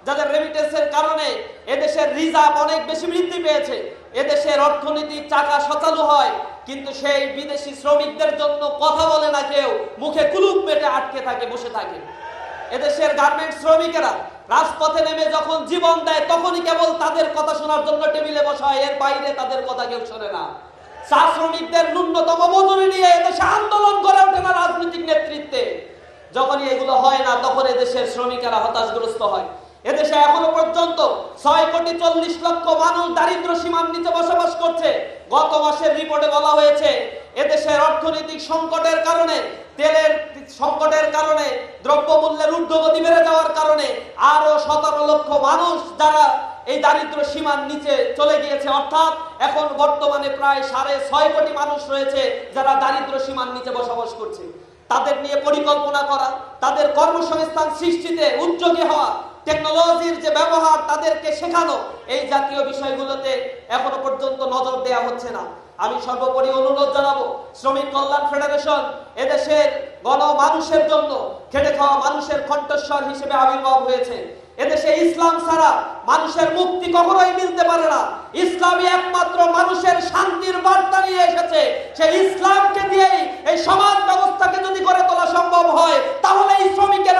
যাদের রেমিটেন্সের কারণে এদেশের রিজার্ভ অনেক বেশি বৃদ্ধি পেয়েছে, এদেশের অর্থনৈতিক চাকা সচালু হয়, কিন্তু সেই বিদেশি শ্রমিকদের জন্য কথা বলে না কেউ, মুখে কুলুপ মেটে আটকে থাকে, বসে থাকে। এদেশের গার্মেন্টস শ্রমিকেরা রাজপথে নেমে যখন জীবন দেয় তখনই কেবল তাদের কথা শোনার জন্য টেবিলে বসা হয়, এর বাইরে তাদের কথা কেউ শোনে না। চা শ্রমিকদের ন্যূনতম মজুরি নিয়ে এদেশে আন্দোলন করে ওঠে না রাজনৈতিক নেতৃত্বে। যখনই এগুলো হয় না তখন এদেশের শ্রমিকেরা হতাশগ্রস্ত হয়। এদেশে এখনো পর্যন্ত 6,40,00,000 মানুষ দারিদ্র্য সীমার নিচে বসবাস করছে। গত মাসের রিপোর্টে বলা হয়েছে এদেশের অর্থনৈতিক সংকটের কারণে, তেলের সংকটের কারণে, দ্রব্যমূল্যের ঊর্ধ্বগতি বেড়ে যাওয়ার কারণে আরো 17 লক্ষ মানুষ যারা এই দারিদ্র সীমার নিচে চলে গিয়েছে। অর্থাৎ এখন বর্তমানে প্রায় 6.5 কোটি মানুষ রয়েছে যারা দারিদ্র সীমার নিচে বসবাস করছে। তাদের নিয়ে পরিকল্পনা করা, তাদের কর্মসংস্থান সৃষ্টিতে উদ্যোগী হওয়া, টেকনোলজির যে ব্যবহার তাদেরকে শেখানো, এই জাতীয় বিষয়গুলোতে এখনো পর্যন্ত নজর দেওয়া হচ্ছে না। আমি সর্বোপরি অনুরোধ জানাবো, শ্রমিক কল্যাণ ফেডারেশন এদেশের গণমানুষের জন্য খেটে খাওয়া মানুষের কণ্ঠস্বর হিসেবে আবির্ভাব হয়েছে। এদেশে ইসলাম ছাড়া মানুষের মুক্তি কখনোই মিলতে পারে না। ইসলামই একমাত্র মানুষের শান্তির বার্তা নিয়ে এসেছে। সেই ইসলামকে দিয়েই এই সমাজ ব্যবস্থাকে যদি গড়ে তোলা সম্ভব হয়, তাহলে এই শ্রমিকের